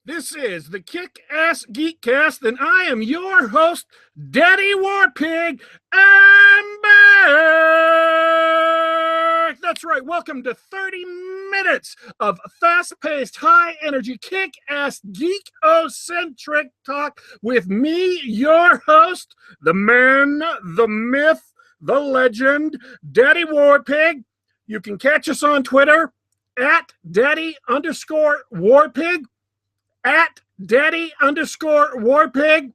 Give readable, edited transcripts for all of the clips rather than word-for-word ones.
This is the Kick-Ass Geekcast, and I am your host, Daddy Warpig. I'm back! That's right, welcome to 30 minutes of fast-paced, high-energy, kick-ass, geek-ocentric talk with me, your host, the man, the myth, the legend, Daddy Warpig. You can catch us on Twitter at Daddy_Warpig. At Daddy_Warpig,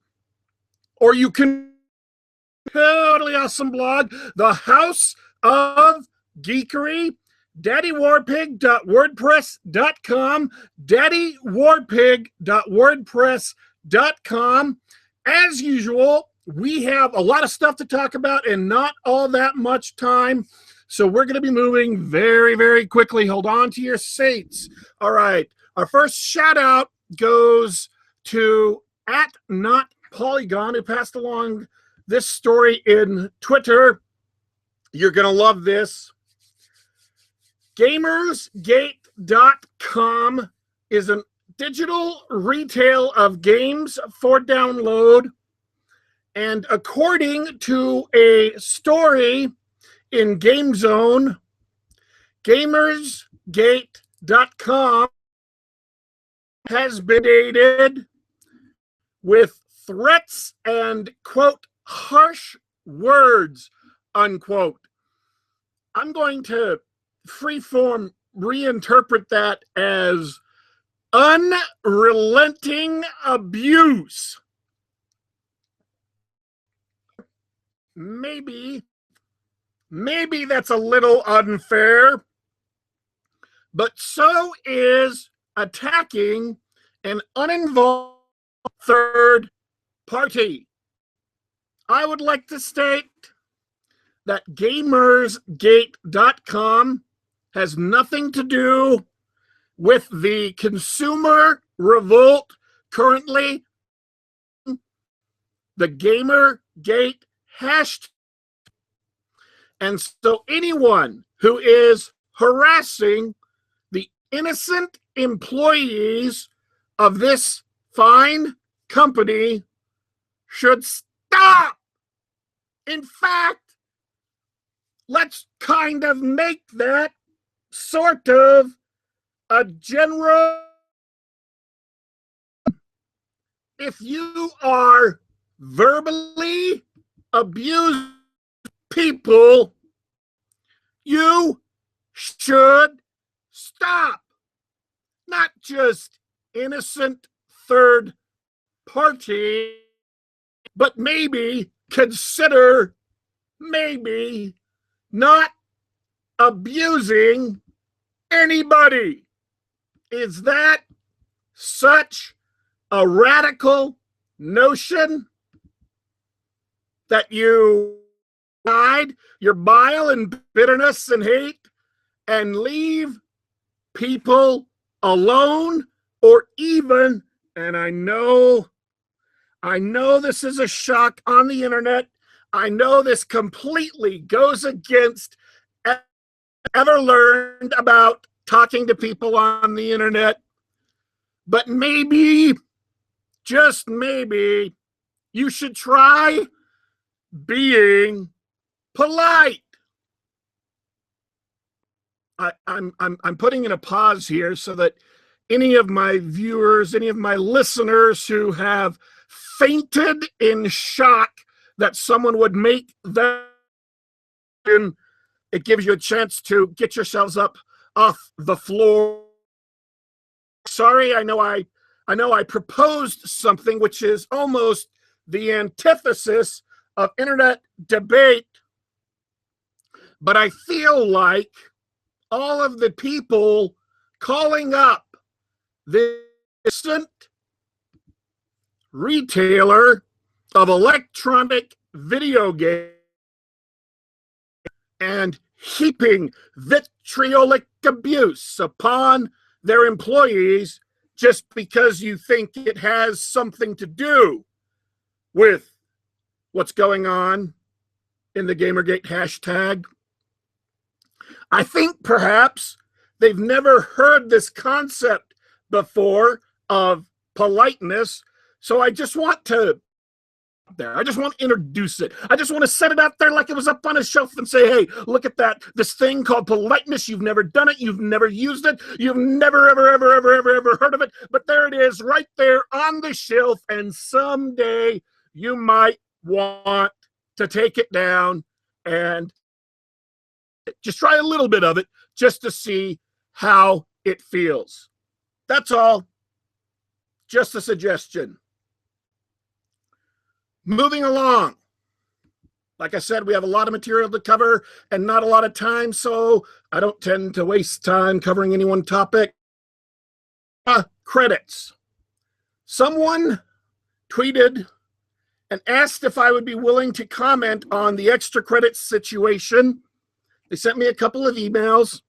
or you can totally awesome blog, The House of Geekery, daddywarpig.wordpress.com, daddywarpig.wordpress.com. As usual, we have a lot of stuff to talk about and not all that much time, so we're going to be moving very, very quickly. Hold on to your seats. All right, our first shout out goes to @NotPolygon, who passed along this story in Twitter. You're going to love this. Gamergate.com is a digital retail of games for download. And according to a story in GameZone, Gamersgate.com has been dated with threats and, quote, harsh words, unquote. I'm going to freeform reinterpret that as unrelenting abuse. Maybe that's a little unfair, but so is attacking an uninvolved third party. I would like to state that Gamersgate.com has nothing to do with the consumer revolt currently. The Gamergate hashtag. And so anyone who is harassing the innocent employees of this fine company should stop. In fact, let's kind of make that sort of a general. If you are verbally abusing people, you should stop. Not just innocent third party, but maybe consider not abusing anybody. Is that such a radical notion that you hide your bile and bitterness and hate and leave people alone? Or even, and I know this is a shock on the internet, I know this completely goes against ever learned about talking to people on the internet, but maybe, just maybe, you should try being polite. I'm putting in a pause here so that any of my viewers, any of my listeners who have fainted in shock that someone would make that, it gives you a chance to get yourselves up off the floor. Sorry, I know I proposed something which is almost the antithesis of internet debate, but I feel like all of the people calling up the instant retailer of electronic video games and heaping vitriolic abuse upon their employees just because you think it has something to do with what's going on in the Gamergate hashtag. I think perhaps they've never heard this concept before of politeness. So I just want to introduce it. I just want to set it out there like it was up on a shelf and say, hey, look at that. This thing called politeness. You've never done it. You've never used it. You've never, ever heard of it. But there it is right there on the shelf. And someday you might want to take it down and just try a little bit of it just to see how it feels. That's all. Just a suggestion. Moving along. Like I said, we have a lot of material to cover and not a lot of time, so I don't tend to waste time covering any one topic. Credits. Someone tweeted and asked if I would be willing to comment on the extra credits situation. They sent me a couple of emails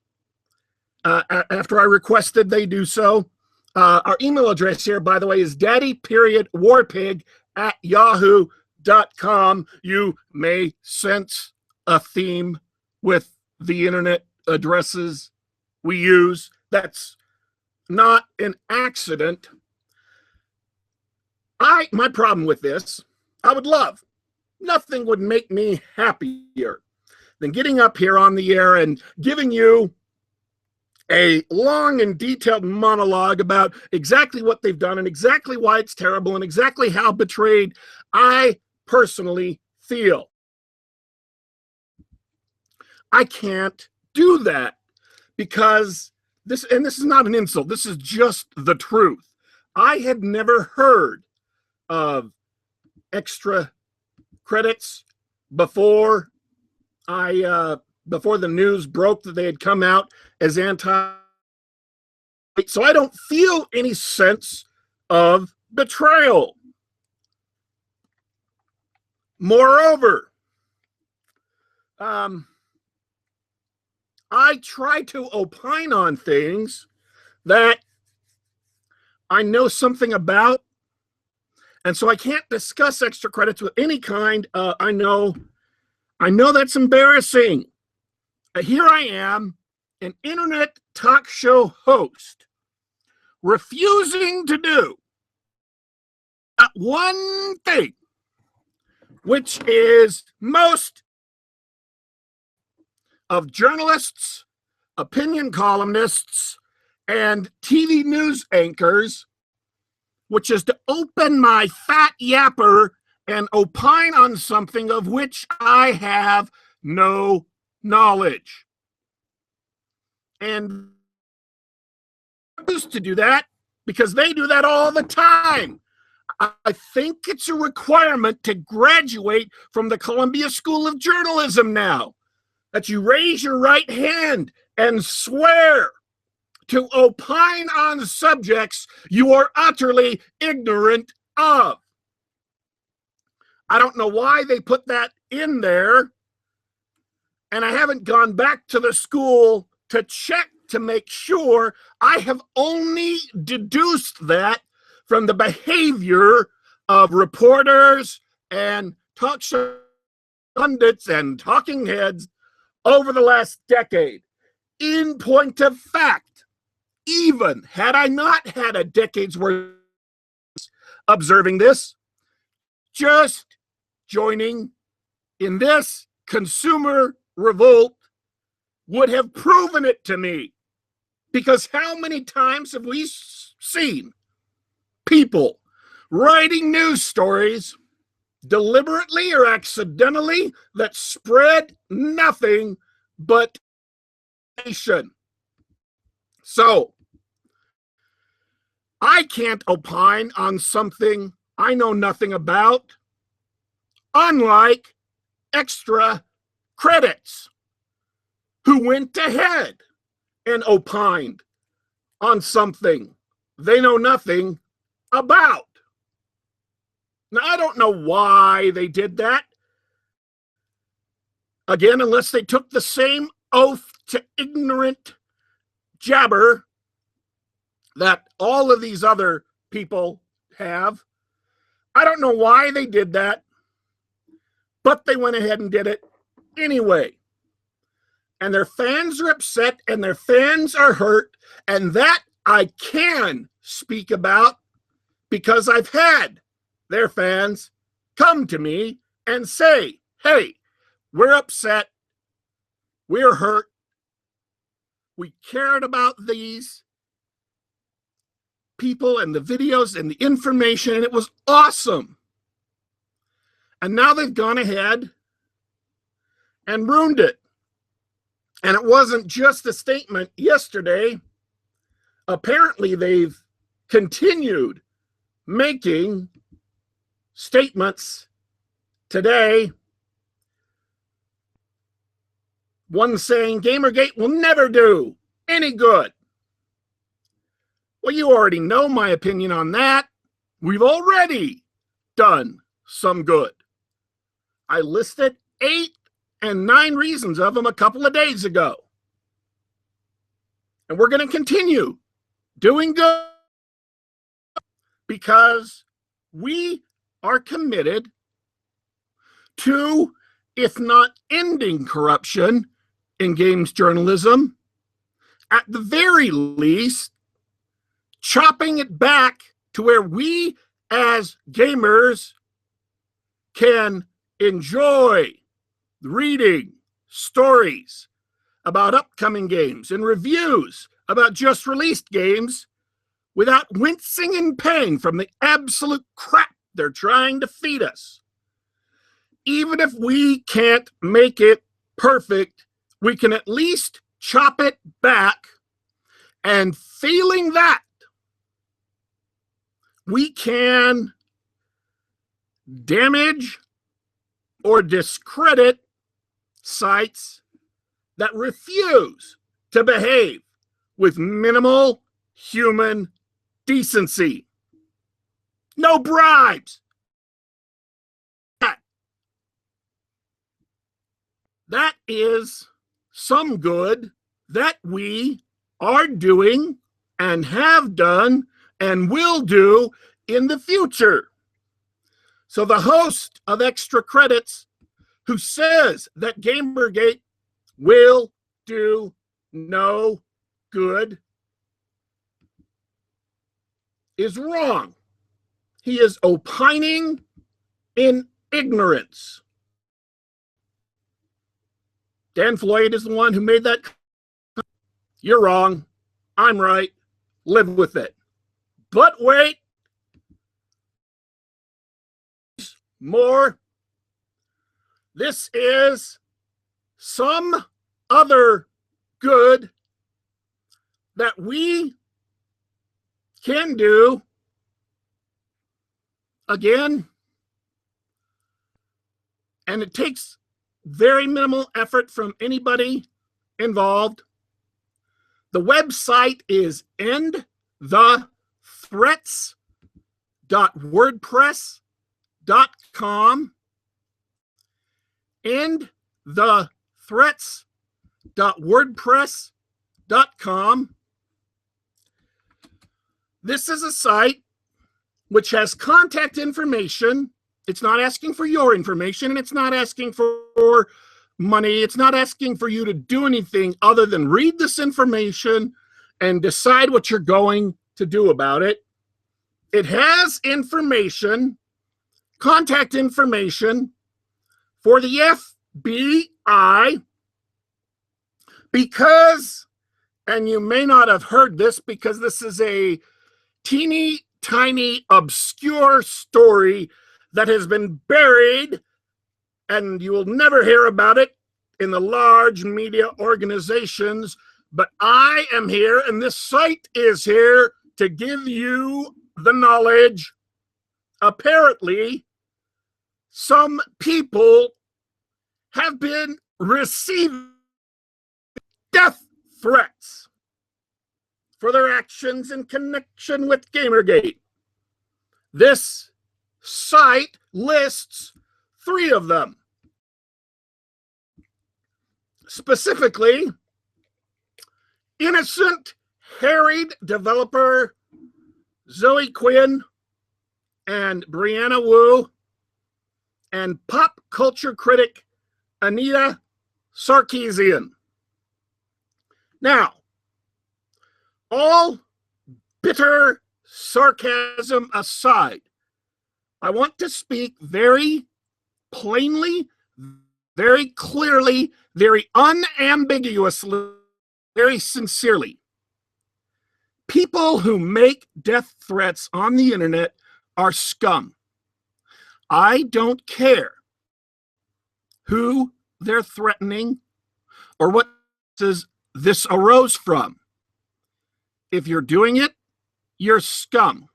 after I requested they do so. Our email address here, by the way, is daddy.warpig@yahoo.com. You may sense a theme with the internet addresses we use. That's not an accident. My problem with this, I would love, nothing would make me happier than getting up here on the air and giving you a long and detailed monologue about exactly what they've done and exactly why it's terrible and exactly how betrayed I personally feel. I can't do that because this is not an insult. This is just the truth. I had never heard of extra credits before before the news broke that they had come out as anti. So I don't feel any sense of betrayal. Moreover, I try to opine on things that I know something about, and so I can't discuss extra credits with any kind. I know that's embarrassing. Here I am, an internet talk show host, refusing to do one thing, which is most of journalists, opinion columnists, and TV news anchors, which is to open my fat yapper and opine on something of which I have no knowledge. And I used to do that because they do that all the time. I think it's a requirement to graduate from the Columbia School of Journalism now, that you raise your right hand and swear to opine on subjects you are utterly ignorant of. I don't know why they put that in there, and I haven't gone back to the school to check to make sure. I have only deduced that from the behavior of reporters and talk show pundits and talking heads over the last decade. In point of fact, even had I not had a decade's worth observing this, just joining in this consumer revolt would have proven it to me. Because how many times have we seen people writing news stories deliberately or accidentally that spread nothing but nation? So I can't opine on something I know nothing about, unlike extra credits, who went ahead and opined on something they know nothing about. Now, I don't know why they did that. Again, unless they took the same oath to ignorant jabber that all of these other people have. I don't know why they did that, but they went ahead and did it anyway. And their fans are upset and their fans are hurt, and that I can speak about because I've had their fans come to me and say, hey, we're upset, we're hurt, we cared about these people and the videos and the information, and it was awesome. And now they've gone ahead and ruined it. And it wasn't just a statement yesterday. Apparently, they've continued making statements today. One saying Gamergate will never do any good. Well, you already know my opinion on that. We've already done some good. I listed 8 and 9 reasons of them a couple of days ago. And we're going to continue doing good because we are committed to, if not ending corruption in games journalism, at the very least, chopping it back to where we as gamers can enjoy reading stories about upcoming games and reviews about just released games without wincing in pain from the absolute crap they're trying to feed us. Even if we can't make it perfect, we can at least chop it back, and failing that, we can damage or discredit sites that refuse to behave with minimal human decency. No bribes. That is some good that we are doing and have done and will do in the future. So the host of Extra Credits, who says that Gamergate will do no good, is wrong. He is opining in ignorance. Dan Floyd is the one who made that. You're wrong. I'm right. Live with it. But wait. More. This is some other good that we can do. Again, and it takes very minimal effort from anybody involved. The website is endthethreats.wordpress.com. endthethreats.wordpress.com. This is a site which has contact information. It's not asking for your information, and it's not asking for money. It's not asking for you to do anything other than read this information and decide what you're going to do about it. It has information, contact information for the FBI because, and you may not have heard this because this is a teeny tiny obscure story that has been buried, and you will never hear about it in the large media organizations. But I am here, and this site is here to give you the knowledge. Apparently, some people have been receiving death threats for their actions in connection with Gamergate. This site lists 3 of them. Specifically, innocent, harried developer Zoe Quinn and Brianna Wu, and pop culture critic Anita Sarkeesian. Now, all bitter sarcasm aside, I want to speak very plainly, very clearly, very unambiguously, very sincerely. People who make death threats on the internet are scum. I don't care who they're threatening or what this arose from. If you're doing it, you're scum.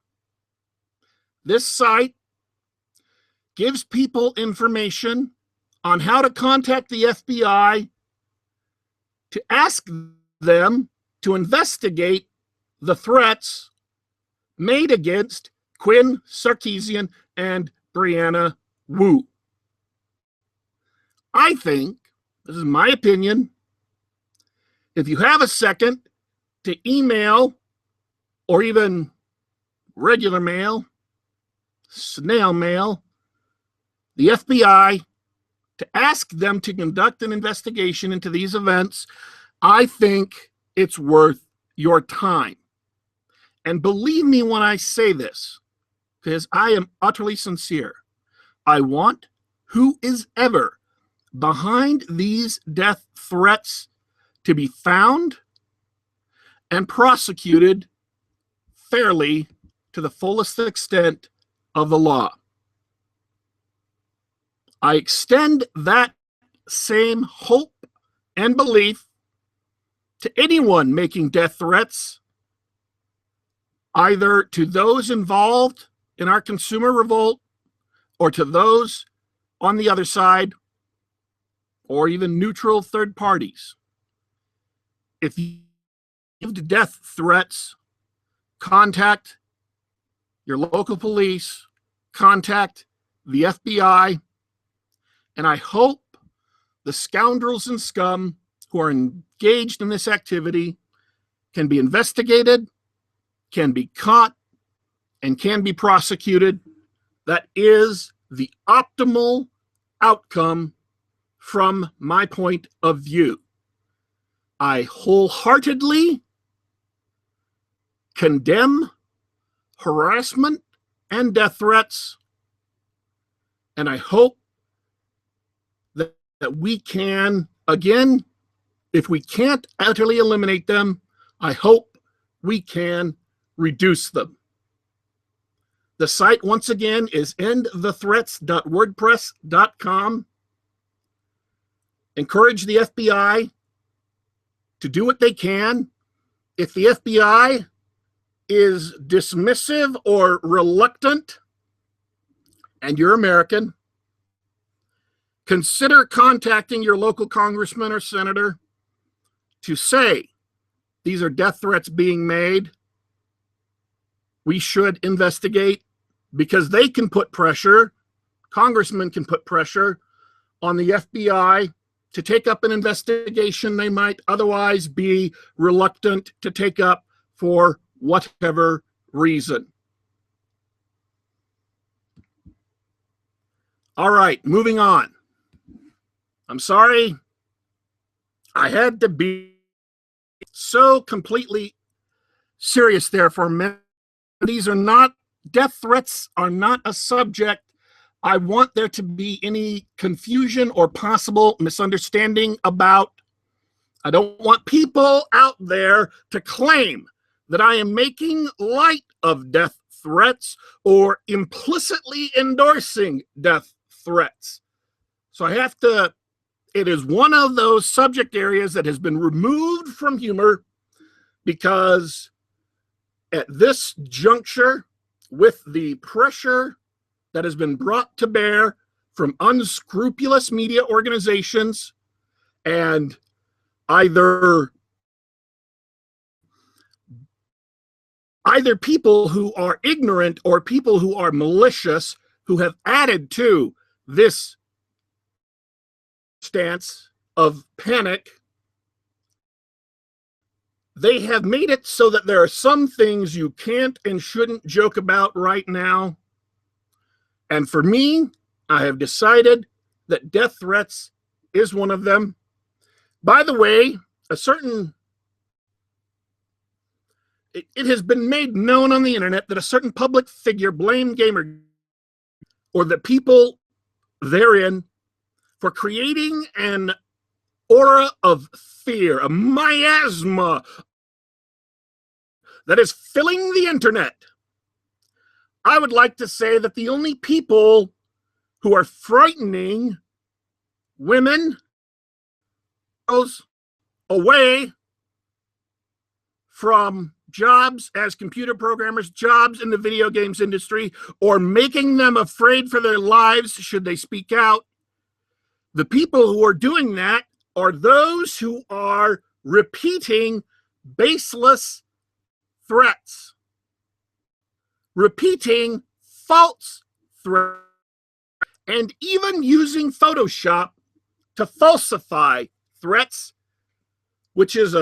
This site gives people information on how to contact the FBI to ask them to investigate the threats made against Quinn Sarkeesian and Brianna Wu. I think, this is my opinion, if you have a second to email or even regular mail, snail mail, the FBI to ask them to conduct an investigation into these events, I think it's worth your time. And believe me when I say this, because I am utterly sincere. I want who is ever behind these death threats to be found and prosecuted fairly to the fullest extent of the law. I extend that same hope and belief to anyone making death threats, either to those involved in our consumer revolt or to those on the other side, or even neutral third parties. If you give death threats, contact your local police, contact the FBI, and I hope the scoundrels and scum who are engaged in this activity can be investigated, can be caught, and can be prosecuted. That is the optimal outcome from my point of view. I wholeheartedly condemn harassment and death threats, and I hope that we can, again, if we can't utterly eliminate them, I hope we can reduce them. The site, once again, is endthethreats.wordpress.com. Encourage the FBI to do what they can. If the FBI is dismissive or reluctant, and you're American, consider contacting your local congressman or senator to say, these are death threats being made. We should investigate, because they can put pressure, congressmen can put pressure on the FBI to take up an investigation they might otherwise be reluctant to take up for whatever reason. All right, moving on. I'm sorry I had to be so completely serious there for a minute. These are not, death threats are not a subject I want there to be any confusion or possible misunderstanding about. I don't want people out there to claim that I am making light of death threats or implicitly endorsing death threats. So I have to, it is one of those subject areas that has been removed from humor, because at this juncture, with the pressure that has been brought to bear from unscrupulous media organizations and either people who are ignorant or people who are malicious, who have added to this stance of panic, they have made it so that there are some things you can't and shouldn't joke about right now. And for me, I have decided that death threats is one of them. By the way, a certain it has been made known on the internet that a certain public figure blamed Gamergate or the people therein for creating an aura of fear, a miasma that is filling the internet. I would like to say that the only people who are frightening women, girls, away from jobs as computer programmers, jobs in the video games industry, or making them afraid for their lives should they speak out, the people who are doing that are those who are repeating baseless threats, repeating false threats, and even using Photoshop to falsify threats, which is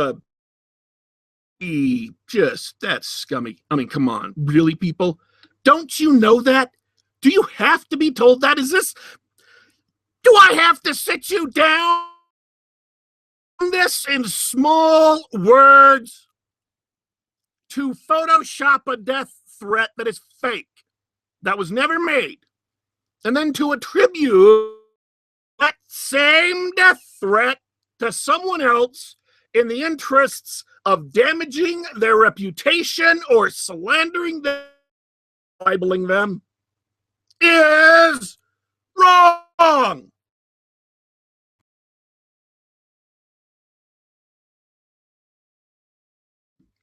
that's scummy. I mean, come on, really, people? Don't you know that? Do you have to be told that? Do I have to sit you down this in small words to Photoshop a death threat that is fake, that was never made, and then to attribute that same death threat to someone else in the interests of damaging their reputation or slandering them, libeling them, is wrong.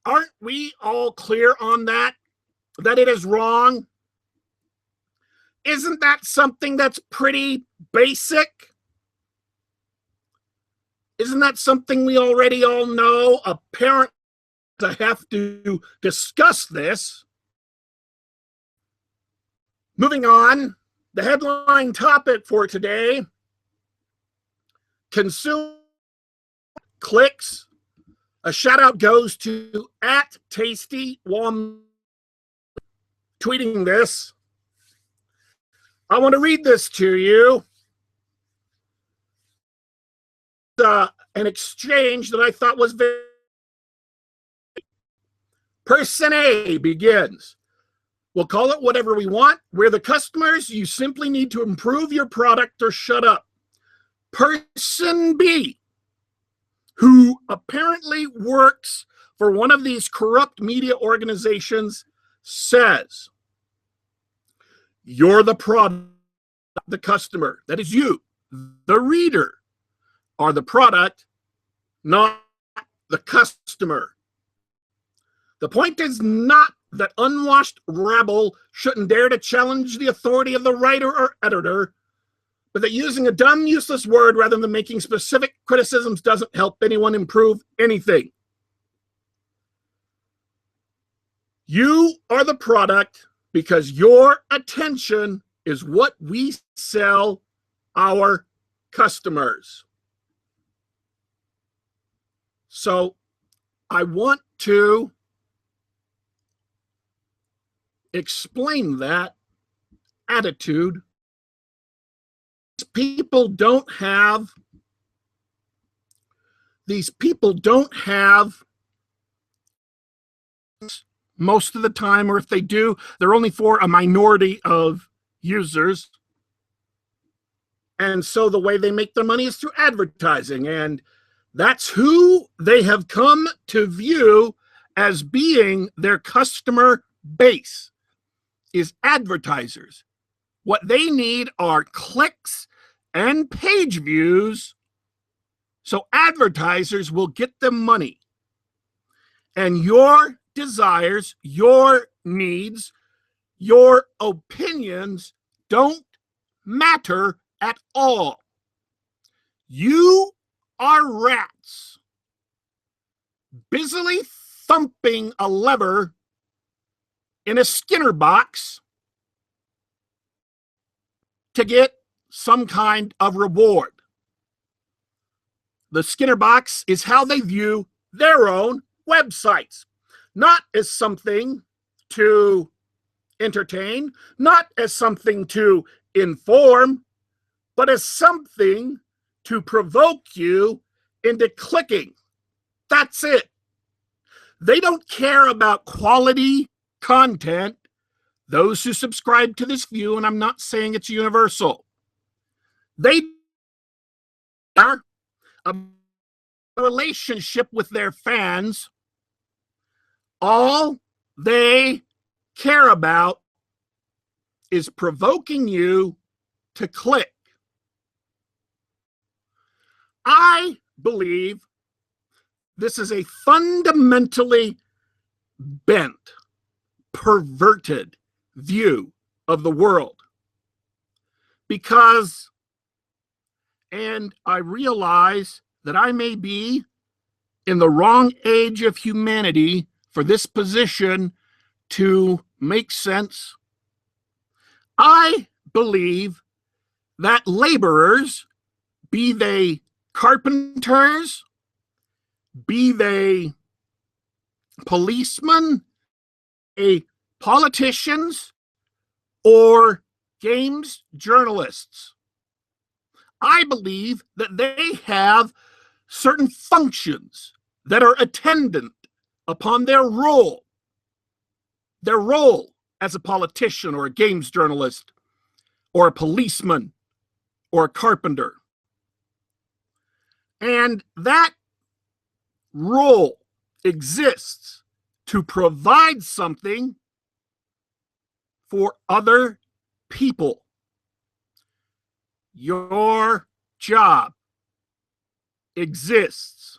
Aren't we all clear on that? That it is wrong? Isn't that something that's pretty basic? Isn't that something we already all know? Apparently, I have to discuss this. Moving on, the headline topic for today: consumer clicks. A shout out goes to @TastyWom tweeting this. I want to read this to you. An exchange that I thought was very... Person A begins. We'll call it whatever we want. We're the customers. You simply need to improve your product or shut up. Person B, who apparently works for one of these corrupt media organizations, says, you're the product, the customer. That is you, the reader, are the product, not the customer. The point is not that unwashed rabble shouldn't dare to challenge the authority of the writer or editor, but that using a dumb, useless word rather than making specific criticisms doesn't help anyone improve anything. You are the product because your attention is what we sell our customers. So I want to explain that attitude. These people don't have most of the time, or if they do, they're only for a minority of users. And so the way they make their money is through advertising, and that's who they have come to view as being their customer base, is advertisers. What they need are clicks and page views, so advertisers will get them money. And your desires, your needs, your opinions don't matter at all. You are rats busily thumping a lever in a Skinner box to get some kind of reward. The Skinner box is how they view their own websites, not as something to entertain, not as something to inform, but as something to provoke you into clicking. That's it. They don't care about quality content. Those who subscribe to this view, and I'm not saying it's universal, they are a relationship with their fans. All they care about is provoking you to click. I believe this is a fundamentally bent, perverted view of the world. Because, and I realize that I may be in the wrong age of humanity for this position to make sense. I believe that laborers, be they carpenters, be they policemen, politicians, or games journalists, I believe that they have certain functions that are attendant upon their role as a politician or a games journalist or a policeman or a carpenter. And that role exists to provide something for other people. Your job exists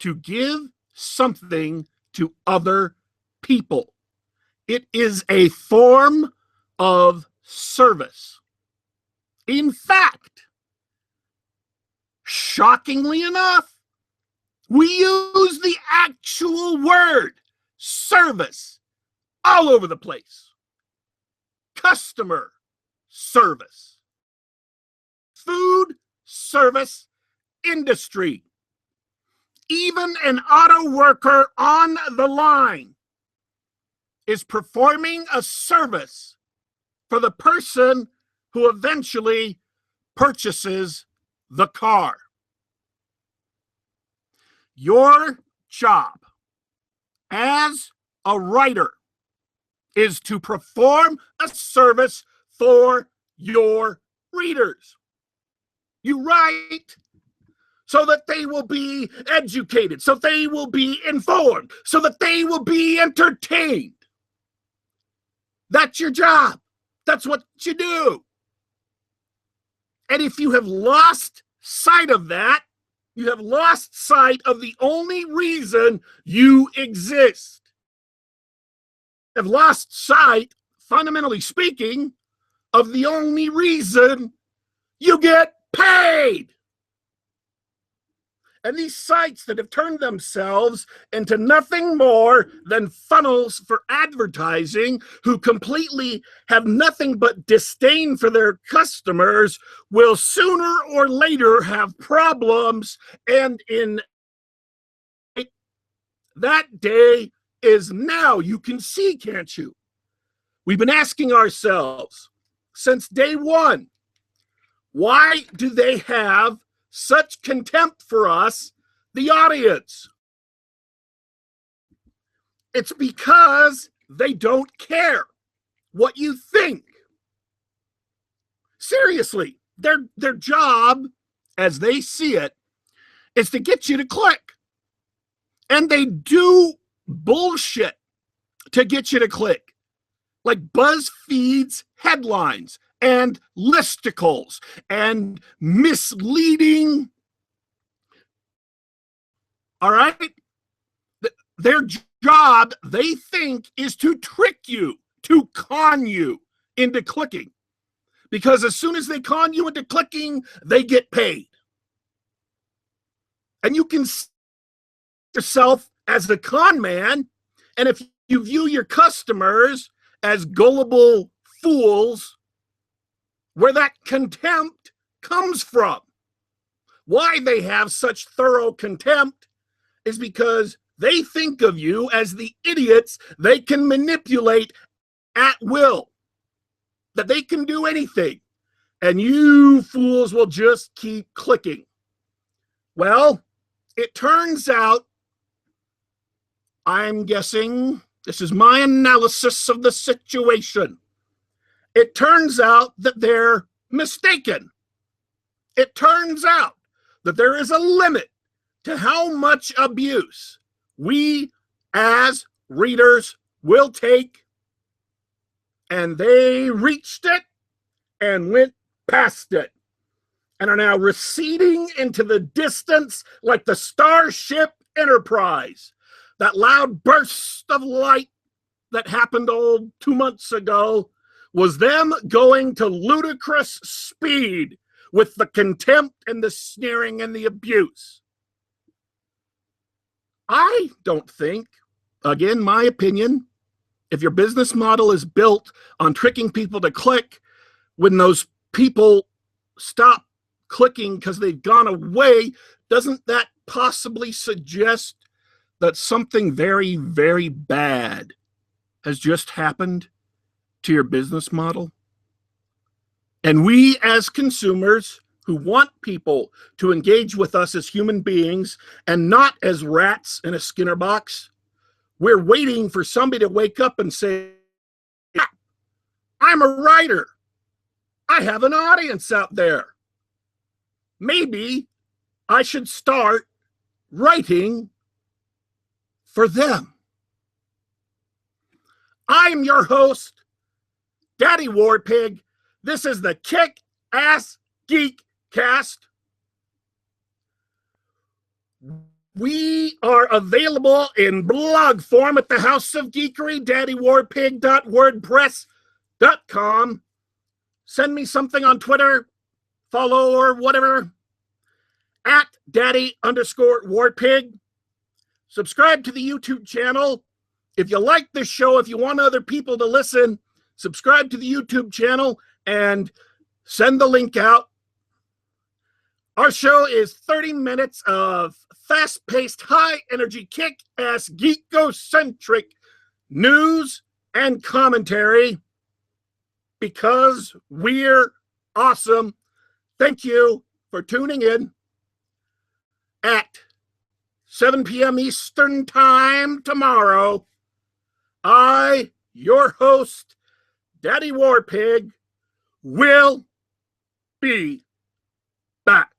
to give something to other people. It is a form of service. In fact, shockingly enough, we use the actual word service all over the place. Customer service, food service industry, even an auto worker on the line is performing a service for the person who eventually purchases the car. Your job as a writer is to perform a service for your readers. You write so that they will be educated, so they will be informed, so that they will be entertained. That's your job. That's what you do. And if you have lost sight of that, you have lost sight of the only reason you exist. You have lost sight, fundamentally speaking, of the only reason you get paid. And these sites that have turned themselves into nothing more than funnels for advertising, who completely have nothing but disdain for their customers, will sooner or later have problems. And in that day is now. You can see, can't you? We've been asking ourselves since day one, why do they have such contempt for us, the audience? It's because they don't care what you think. Seriously, their job, as they see it, is to get you to click. And they do bullshit to get you to click, like BuzzFeed's headlines and listicles and misleading. All right? Their job, they think, is to trick you, to con you into clicking. Because as soon as they con you into clicking, they get paid. And you can see yourself as the con man, and if you view your customers as gullible fools, where that contempt comes from. Why they have such thorough contempt is because they think of you as the idiots they can manipulate at will, that they can do anything, and you fools will just keep clicking. Well, it turns out I'm guessing, this is my analysis of the situation. It turns out that they're mistaken. It turns out that there is a limit to how much abuse we as readers will take, and they reached it and went past it and are now receding into the distance like the Starship Enterprise. That loud burst of light that happened 2 months ago was them going to ludicrous speed with the contempt and the sneering and the abuse. I don't think, again, my opinion, if your business model is built on tricking people to click, when those people stop clicking because they've gone away, doesn't that possibly suggest that something very, very bad has just happened to your business model? And we as consumers who want people to engage with us as human beings and not as rats in a Skinner box, we're waiting for somebody to wake up and say, I'm a writer. I have an audience out there. Maybe I should start writing for them. I'm your host, Daddy Warpig. This is the Kick-Ass Geek Cast. We are available in blog form at the House of Geekery, daddywarpig.wordpress.com. Send me something on Twitter, follow or whatever, at daddy_warpig. Subscribe to the YouTube channel. If you like this show, if you want other people to listen, subscribe to the YouTube channel and send the link out. Our show is 30 minutes of fast-paced, high-energy, kick-ass, geek-ocentric news and commentary because we're awesome. Thank you for tuning in at 7 p.m. Eastern Time tomorrow. I, your host, Daddy Warpig, will be back.